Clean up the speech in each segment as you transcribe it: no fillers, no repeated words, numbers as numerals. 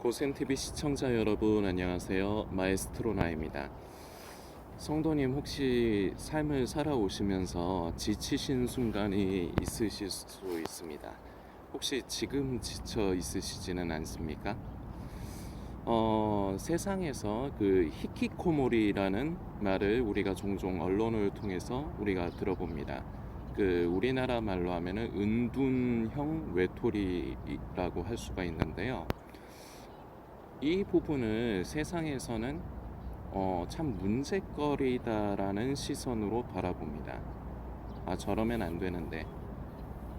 고센TV 시청자 여러분 안녕하세요. 마에스트로나입니다. 성도님 혹시 삶을 살아오시면서 지치신 순간이 있으실 수 있습니다. 혹시 지금 지쳐 있으시지는 않습니까? 세상에서 그 히키코모리라는 말을 우리가 종종 언론을 통해서 우리가 들어봅니다. 그 우리나라 말로 하면은 은둔형 외톨이라고 할 수가 있는데요. 이 부분을 세상에서는 참 문제거리다라는 시선으로 바라봅니다. 저러면 안 되는데,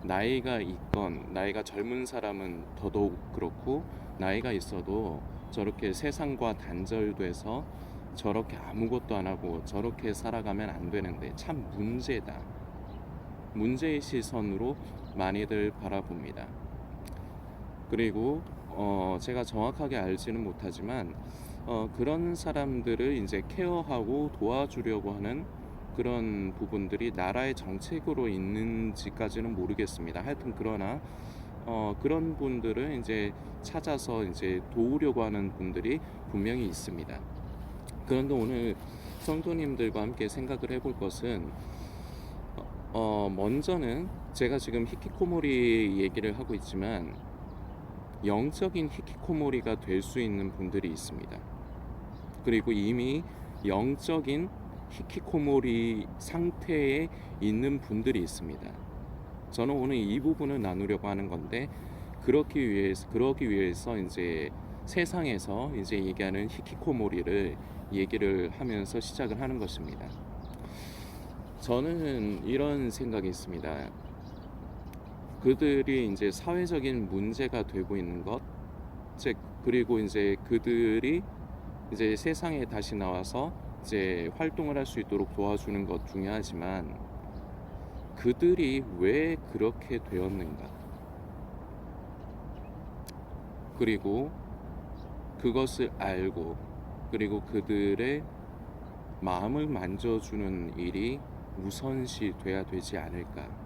나이가 있건 나이가 젊은 사람은 더더욱 그렇고, 나이가 있어도 저렇게 세상과 단절돼서 저렇게 아무것도 안 하고 저렇게 살아가면 안 되는데 참 문제다, 문제의 시선으로 많이들 바라봅니다. 그리고 제가 정확하게 알지는 못하지만 그런 사람들을 이제 케어하고 도와주려고 하는 그런 부분들이 나라의 정책으로 있는지까지는 모르겠습니다. 하여튼 그러나 그런 분들을 이제 찾아서 이제 도우려고 하는 분들이 분명히 있습니다. 그런데 오늘 성도님들과 함께 생각을 해볼 것은 먼저는 제가 지금 히키코모리 얘기를 하고 있지만 영적인 히키코모리가 될 수 있는 분들이 있습니다. 그리고 이미 영적인 히키코모리 상태에 있는 분들이 있습니다. 저는 오늘 이 부분을 나누려고 하는 건데, 그러기 위해서 이제 세상에서 이제 얘기하는 히키코모리를 얘기를 하면서 시작을 하는 것입니다. 저는 이런 생각이 있습니다. 그들이 이제 사회적인 문제가 되고 있는 것, 즉 그리고 이제 그들이 이제 세상에 다시 나와서 이제 활동을 할 수 있도록 도와주는 것 중요하지만, 그들이 왜 그렇게 되었는가, 그리고 그것을 알고 그리고 그들의 마음을 만져주는 일이 우선시 돼야 되지 않을까.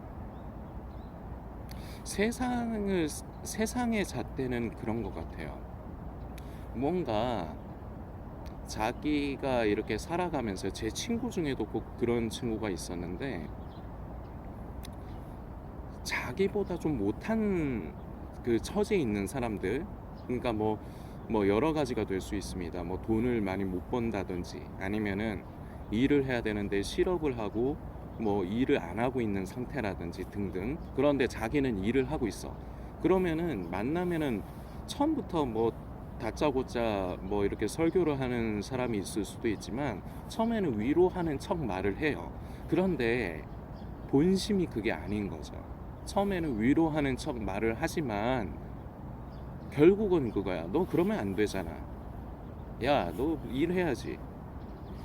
세상의 잣대는 그런 것 같아요. 뭔가 자기가 이렇게 살아가면서, 제 친구 중에도 꼭 그런 친구가 있었는데, 자기보다 좀 못한 그 처지에 있는 사람들, 그러니까 뭐 여러 가지가 될 수 있습니다. 뭐 돈을 많이 못 번다든지, 아니면은 일을 해야 되는데 실업을 하고 뭐 일을 안 하고 있는 상태라든지 등등. 그런데 자기는 일을 하고 있어. 그러면은 만나면은 처음부터 뭐 다짜고짜 뭐 이렇게 설교를 하는 사람이 있을 수도 있지만, 처음에는 위로하는 척 말을 해요. 그런데 본심이 그게 아닌 거죠. 처음에는 위로하는 척 말을 하지만 결국은 그거야. 너 그러면 안 되잖아. 야, 너 일해야지.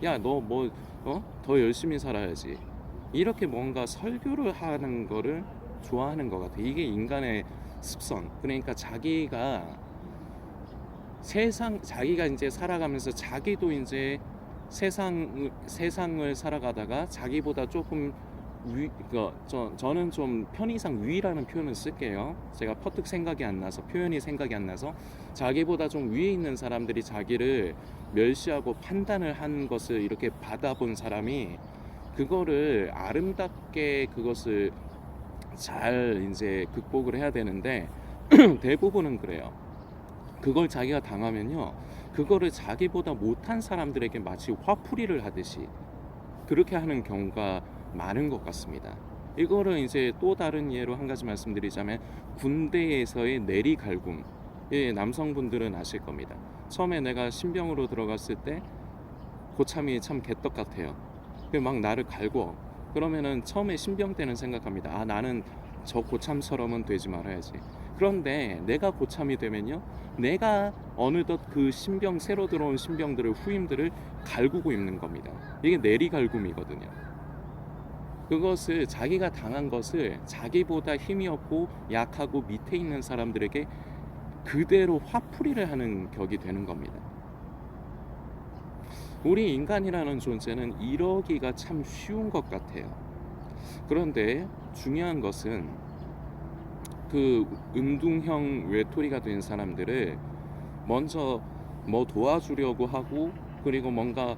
야, 너 뭐 더 열심히 살아야지. 이렇게 뭔가 설교를 하는 거를 좋아하는 것 같아. 이게 인간의 습성. 그러니까 자기가 이제 살아가면서 자기도 이제 세상을 살아가다가 자기보다 조금 저는 좀 편의상 위라는 표현을 쓸게요. 제가 퍼뜩 생각이 안 나서, 표현이 생각이 안 나서, 자기보다 좀 위에 있는 사람들이 자기를 멸시하고 판단을 한 것을 이렇게 받아본 사람이 그거를 아름답게 그것을 잘 이제 극복을 해야 되는데 대부분은 그래요. 그걸 자기가 당하면요, 그거를 자기보다 못한 사람들에게 마치 화풀이를 하듯이 그렇게 하는 경우가 많은 것 같습니다. 이거를 이제 또 다른 예로 한 가지 말씀드리자면, 군대에서의 내리갈굼. 남성분들은 아실 겁니다. 처음에 내가 신병으로 들어갔을 때 고참이 참 개떡 같아요. 막 나를 갈고, 그러면은 처음에 신병 때는 생각합니다. 나는 저 고참처럼은 되지 말아야지. 그런데 내가 고참이 되면요, 내가 어느덧 그 새로 들어온 신병들을, 후임들을 갈구고 있는 겁니다. 이게 내리갈굼이거든요. 그것을, 자기가 당한 것을 자기보다 힘이 없고 약하고 밑에 있는 사람들에게 그대로 화풀이를 하는 격이 되는 겁니다. 우리 인간이라는 존재는 이러기가 참 쉬운 것 같아요. 그런데 중요한 것은 그 은둔형 외톨이가 된 사람들을 먼저 뭐 도와주려고 하고, 그리고 뭔가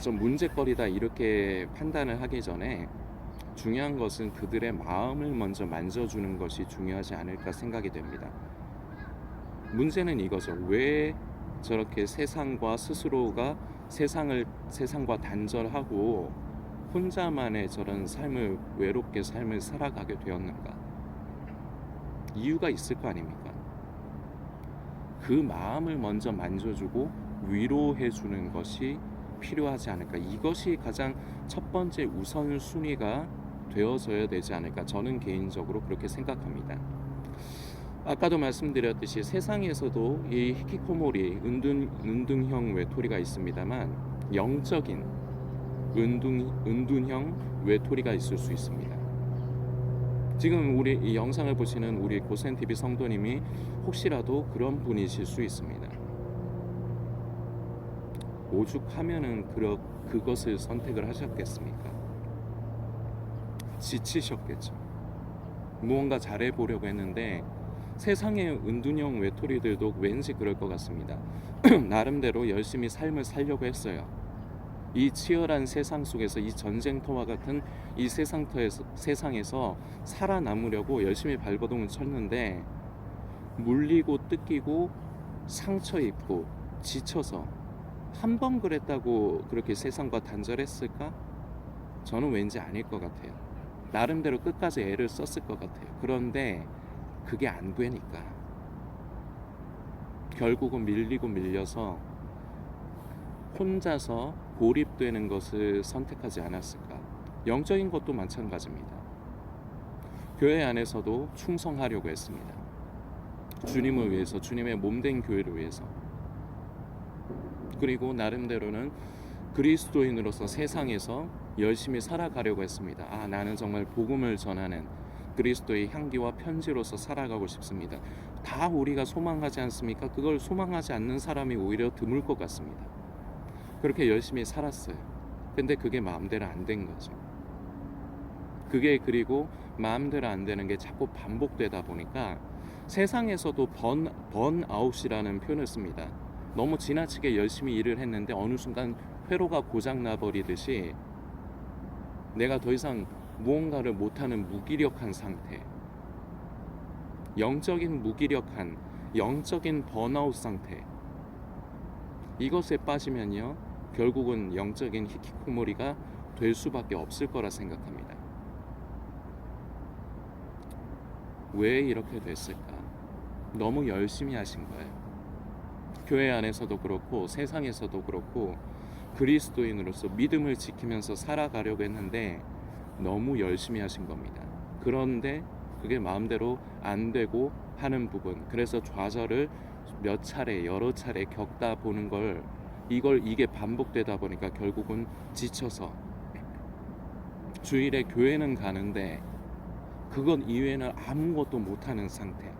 좀 문제거리다 이렇게 판단을 하기 전에 중요한 것은 그들의 마음을 먼저 만져주는 것이 중요하지 않을까 생각이 됩니다. 문제는 이거죠. 왜 저렇게 세상과 스스로가 세상과 단절하고 혼자만의 저런 삶을, 외롭게 삶을 살아가게 되었는가? 이유가 있을 거 아닙니까? 그 마음을 먼저 만져주고 위로해 주는 것이 필요하지 않을까. 이것이 가장 첫 번째 우선순위가 되어져야 되지 않을까. 저는 개인적으로 그렇게 생각합니다. 아까도 말씀드렸듯이 세상에서도 이 히키코모리 은둔형 외톨이가 있습니다만, 영적인 은둔형 외톨이가 있을 수 있습니다. 지금 우리 이 영상을 보시는 우리 고센TV 성도님이 혹시라도 그런 분이실 수 있습니다. 오죽하면은 그것을 선택을 하셨겠습니까? 지치셨겠죠. 무언가 잘해보려고 했는데, 세상의 은둔형 외톨이들도 왠지 그럴 것 같습니다. 나름대로 열심히 삶을 살려고 했어요. 이 치열한 세상 속에서, 이 전쟁터와 같은 이 세상에서 살아남으려고 열심히 발버둥을 쳤는데, 물리고 뜯기고 상처 입고 지쳐서 한 번 그랬다고 그렇게 세상과 단절했을까? 저는 왠지 아닐 것 같아요. 나름대로 끝까지 애를 썼을 것 같아요. 그런데 그게 안 되니까 결국은 밀리고 밀려서 혼자서 고립되는 것을 선택하지 않았을까. 영적인 것도 마찬가지입니다. 교회 안에서도 충성하려고 했습니다. 주님을 위해서, 주님의 몸된 교회를 위해서. 그리고 나름대로는 그리스도인으로서 세상에서 열심히 살아가려고 했습니다. 나는 정말 복음을 전하는 그리스도의 향기와 편지로서 살아가고 싶습니다. 다 우리가 소망하지 않습니까? 그걸 소망하지 않는 사람이 오히려 드물 것 같습니다. 그렇게 열심히 살았어요. 근데 그게 마음대로 안 된 거죠. 그게 그리고 마음대로 안 되는 게 자꾸 반복되다 보니까 세상에서도 번아웃이라는 표현을 씁니다. 너무 지나치게 열심히 일을 했는데 어느 순간 회로가 고장나 버리듯이 내가 더 이상 무언가를 못하는 무기력한 상태, 영적인 무기력한, 영적인 번아웃 상태, 이것에 빠지면요 결국은 영적인 히키코모리가 될 수밖에 없을 거라 생각합니다. 왜 이렇게 됐을까? 너무 열심히 하신 거예요. 교회 안에서도 그렇고 세상에서도 그렇고 그리스도인으로서 믿음을 지키면서 살아가려고 했는데 너무 열심히 하신 겁니다. 그런데 그게 마음대로 안 되고 하는 부분, 그래서 좌절을 몇 차례 여러 차례 겪다 보는 걸, 이게 반복되다 보니까 결국은 지쳐서 주일에 교회는 가는데 그것 이외에는 아무것도 못하는 상태,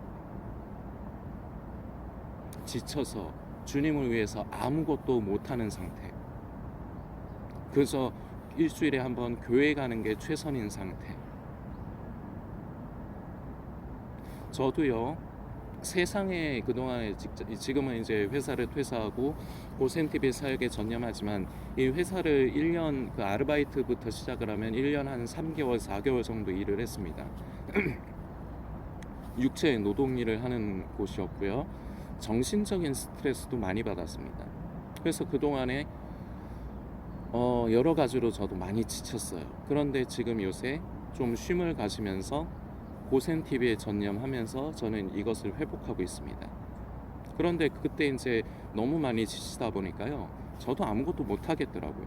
지쳐서 주님을 위해서 아무것도 못하는 상태. 그래서 일주일에 한 번 교회 가는 게 최선인 상태. 저도요 세상에 그동안에 지금은 이제 회사를 퇴사하고 고센TV 사역에 전념하지만, 이 회사를 1년 그 아르바이트부터 시작을 하면 1년 한 3개월 4개월 정도 일을 했습니다. 육체 노동 일을 하는 곳이었고요. 정신적인 스트레스도 많이 받았습니다. 그래서 그동안에 여러 가지로 저도 많이 지쳤어요. 그런데 지금 요새 좀 쉼을 가지면서 고센TV에 전념하면서 저는 이것을 회복하고 있습니다. 그런데 그때 이제 너무 많이 지치다 보니까요 저도 아무것도 못 하겠더라고요.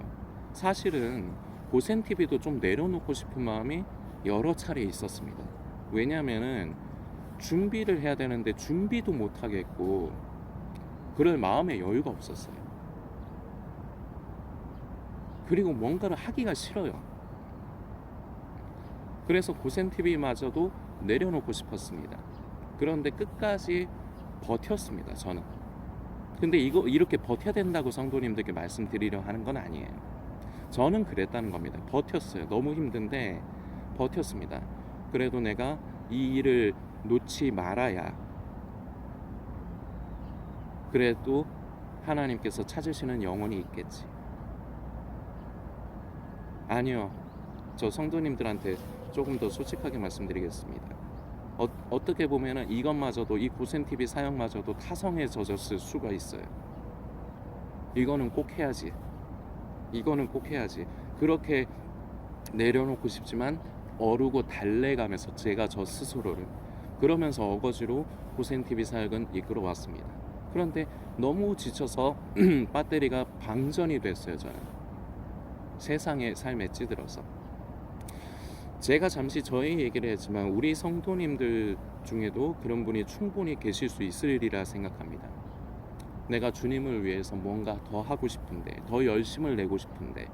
사실은 고센TV도 좀 내려놓고 싶은 마음이 여러 차례 있었습니다. 왜냐하면은 준비를 해야 되는데 준비도 못 하겠고 그럴 마음의 여유가 없었어요. 그리고 뭔가를 하기가 싫어요. 그래서 고센TV마저도 내려놓고 싶었습니다. 그런데 끝까지 버텼습니다, 저는. 근데 이렇게 버텨야 된다고 성도님들께 말씀드리려 하는 건 아니에요. 저는 그랬다는 겁니다. 버텼어요. 너무 힘든데 버텼습니다. 그래도 내가 이 일을 놓지 말아야 그래도 하나님께서 찾으시는 영혼이 있겠지. 아니요. 저 성도님들한테 조금 더 솔직하게 말씀드리겠습니다. 어떻게 보면은 이것마저도, 이 고센TV 사역마저도 타성에 젖었을 수가 있어요. 이거는 꼭 해야지. 이거는 꼭 해야지. 그렇게 내려놓고 싶지만 어르고 달래가면서 제가 저 스스로를 그러면서 어거지로 고센TV 사역은 이끌어 왔습니다. 그런데 너무 지쳐서 배터리가 방전이 됐어요. 저는 세상의 삶에 찌들어서. 제가 잠시 저의 얘기를 했지만 우리 성도님들 중에도 그런 분이 충분히 계실 수 있으리라 생각합니다. 내가 주님을 위해서 뭔가 더 하고 싶은데, 더 열심을 내고 싶은데,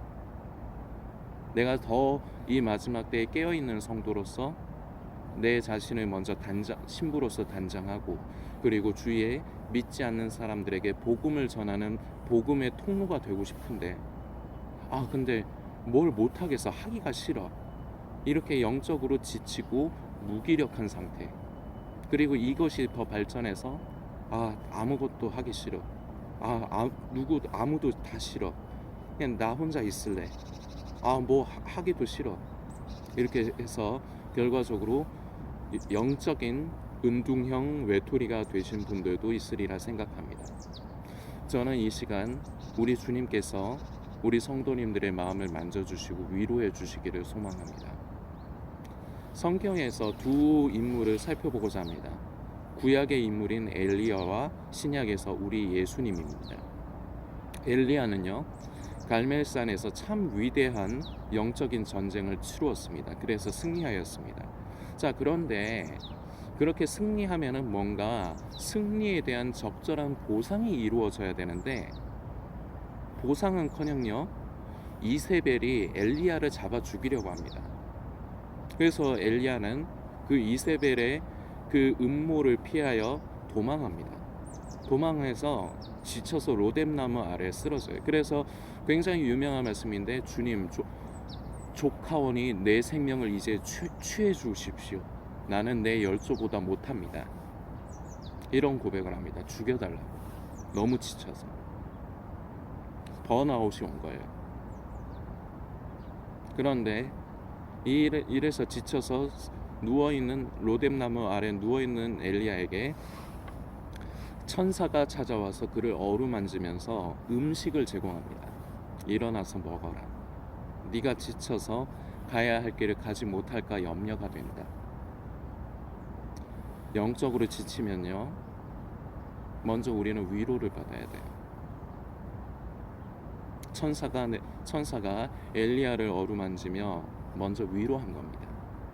내가 더 이 마지막 때에 깨어있는 성도로서 내 자신을 먼저 신부로서 단장하고, 그리고 주위에 믿지 않는 사람들에게 복음을 전하는 복음의 통로가 되고 싶은데, 근데 뭘 못하겠어, 하기가 싫어, 이렇게 영적으로 지치고 무기력한 상태. 그리고 이것이 더 발전해서 아무것도 하기 싫어, 아무도 다 싫어, 그냥 나 혼자 있을래, 뭐 하기도 싫어, 이렇게 해서 결과적으로 영적인 은둥형 외톨이가 되신 분들도 있으리라 생각합니다. 저는 이 시간 우리 주님께서 우리 성도님들의 마음을 만져주시고 위로해 주시기를 소망합니다. 성경에서 두 인물을 살펴보고자 합니다. 구약의 인물인 엘리야와 신약에서 우리 예수님입니다. 엘리야는요, 갈멜산에서 참 위대한 영적인 전쟁을 치루었습니다. 그래서 승리하였습니다. 자, 그런데 그렇게 승리하면은 뭔가 승리에 대한 적절한 보상이 이루어져야 되는데, 보상은커녕요, 이세벨이 엘리야를 잡아 죽이려고 합니다. 그래서 엘리야는 그 이세벨의 그 음모를 피하여 도망합니다. 도망해서 지쳐서 로뎀나무 아래에 쓰러져요. 그래서 굉장히 유명한 말씀인데, 주님, 조카원이 내 생명을 이제 취해 주십시오. 나는 내 열조보다 못합니다. 이런 고백을 합니다. 죽여달라고. 너무 지쳐서. 번아웃이 온 거예요. 그런데 이래서 지쳐서 누워있는 로뎀나무 아래 누워있는 엘리야에게 천사가 찾아와서 그를 어루만지면서 음식을 제공합니다. 일어나서 먹어라. 네가 지쳐서 가야 할 길을 가지 못할까 염려가 된다. 영적으로 지치면요, 먼저 우리는 위로를 받아야 돼요. 천사가 엘리야를 어루만지며 먼저 위로한 겁니다.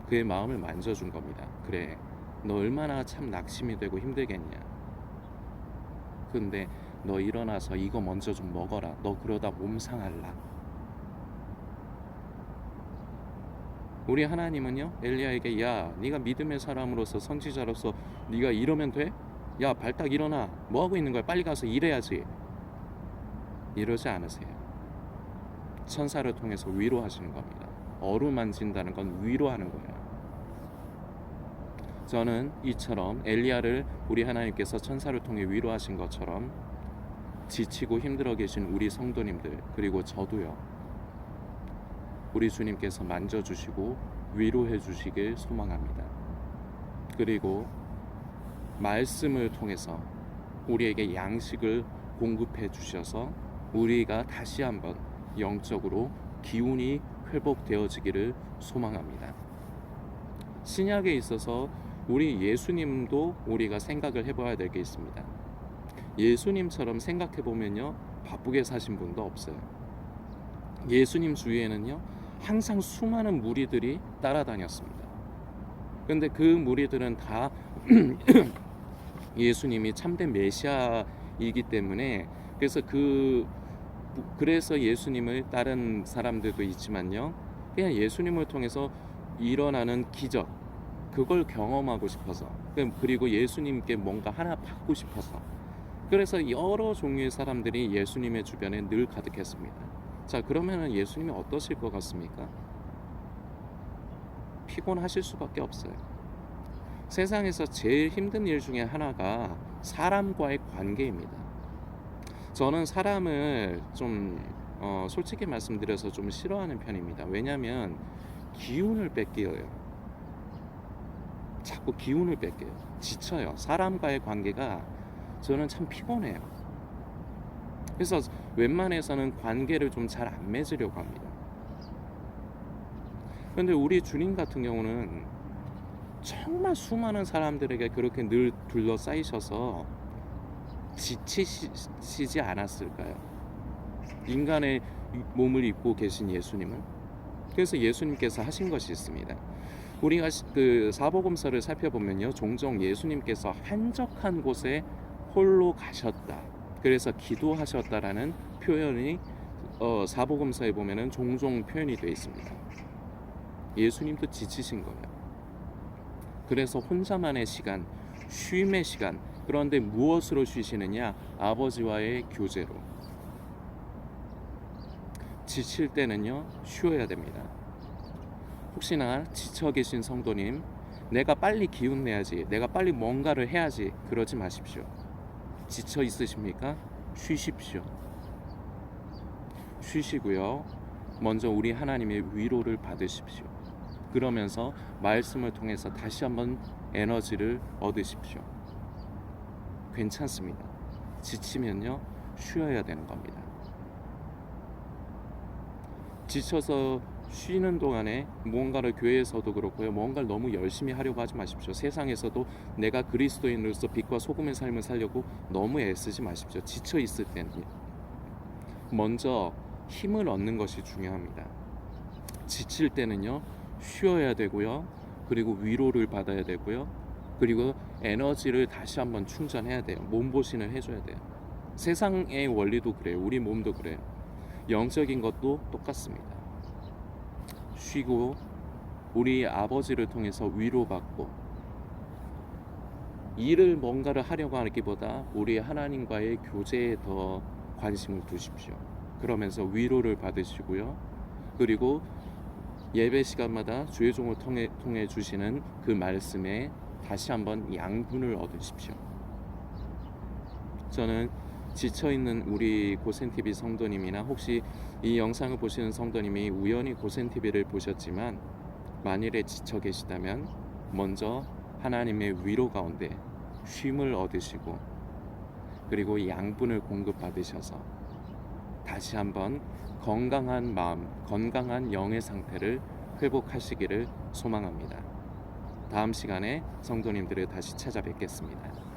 그의 마음을 만져준 겁니다. 그래, 너 얼마나 참 낙심이 되고 힘들겠냐. 근데 너 일어나서 이거 먼저 좀 먹어라. 너 그러다 몸 상할라. 우리 하나님은요, 엘리야에게 야, 네가 믿음의 사람으로서 선지자로서 네가 이러면 돼? 야, 발딱 일어나. 뭐 하고 있는 거야? 빨리 가서 일해야지. 이러지 않으세요. 천사를 통해서 위로하시는 겁니다. 어루만진다는 건 위로하는 거예요. 저는 이처럼 엘리야를 우리 하나님께서 천사를 통해 위로하신 것처럼 지치고 힘들어 계신 우리 성도님들, 그리고 저도요, 우리 주님께서 만져주시고 위로해 주시길 소망합니다. 그리고 말씀을 통해서 우리에게 양식을 공급해 주셔서 우리가 다시 한번 영적으로 기운이 회복되어지기를 소망합니다. 신약에 있어서 우리 예수님도 우리가 생각을 해봐야 될 게 있습니다. 예수님처럼 생각해보면요, 바쁘게 사신 분도 없어요. 예수님 주위에는요, 항상 수많은 무리들이 따라다녔습니다. 그런데 그 무리들은 다 예수님이 참된 메시아이기 때문에, 그래서 예수님을 따른 사람들도 있지만요, 그냥 예수님을 통해서 일어나는 기적, 그걸 경험하고 싶어서, 그리고 예수님께 뭔가 하나 받고 싶어서, 그래서 여러 종류의 사람들이 예수님의 주변에 늘 가득했습니다. 자, 그러면은 예수님이 어떠실 것 같습니까? 피곤하실 수밖에 없어요. 세상에서 제일 힘든 일 중에 하나가 사람과의 관계입니다. 저는 사람을 좀 솔직히 말씀드려서 좀 싫어하는 편입니다. 왜냐하면 기운을 뺏겨요. 자꾸 기운을 뺏겨요. 지쳐요. 사람과의 관계가 저는 참 피곤해요. 그래서 웬만해서는 관계를 좀 잘 안 맺으려고 합니다. 그런데 우리 주님 같은 경우는 정말 수많은 사람들에게 그렇게 늘 둘러싸이셔서 지치시지 않았을까요? 인간의 몸을 입고 계신 예수님은. 그래서 예수님께서 하신 것이 있습니다. 우리가 그 사복음서를 살펴보면요, 종종 예수님께서 한적한 곳에 홀로 가셨다, 그래서 기도하셨다라는 표현이 사복음서에 보면은 종종 표현이 되어 있습니다. 예수님도 지치신 거예요. 그래서 혼자만의 시간, 쉼의 시간. 그런데 무엇으로 쉬시느냐? 아버지와의 교제로. 지칠 때는요, 쉬어야 됩니다. 혹시나 지쳐 계신 성도님, 내가 빨리 기운 내야지, 내가 빨리 뭔가를 해야지, 그러지 마십시오. 지쳐 있으십니까? 쉬십시오. 쉬시고요, 먼저 우리 하나님의 위로를 받으십시오. 그러면서 말씀을 통해서 다시 한번 에너지를 얻으십시오. 괜찮습니다. 지치면요, 쉬어야 되는 겁니다. 지쳐서 쉬는 동안에 무언가를, 교회에서도 그렇고요, 뭔가를 너무 열심히 하려고 하지 마십시오. 세상에서도 내가 그리스도인으로서 빛과 소금의 삶을 살려고 너무 애쓰지 마십시오. 지쳐 있을 때는 먼저 힘을 얻는 것이 중요합니다. 지칠 때는요, 쉬어야 되고요, 그리고 위로를 받아야 되고요, 그리고 에너지를 다시 한번 충전해야 돼요. 몸보신을 해줘야 돼요. 세상의 원리도 그래요. 우리 몸도 그래요. 영적인 것도 똑같습니다. 쉬고 우리 아버지를 통해서 위로받고, 일을 뭔가를 하려고 하기보다 우리 하나님과의 교제에 더 관심을 두십시오. 그러면서 위로를 받으시고요, 그리고 예배 시간마다 주의 종을 통해 주시는 그 말씀에 다시 한번 양분을 얻으십시오. 저는 지쳐있는 우리 고센TV 성도님이나 혹시 이 영상을 보시는 성도님이 우연히 고센TV를 보셨지만 만일에 지쳐 계시다면 먼저 하나님의 위로 가운데 쉼을 얻으시고, 그리고 양분을 공급받으셔서 다시 한번 건강한 마음, 건강한 영의 상태를 회복하시기를 소망합니다. 다음 시간에 성도님들을 다시 찾아뵙겠습니다.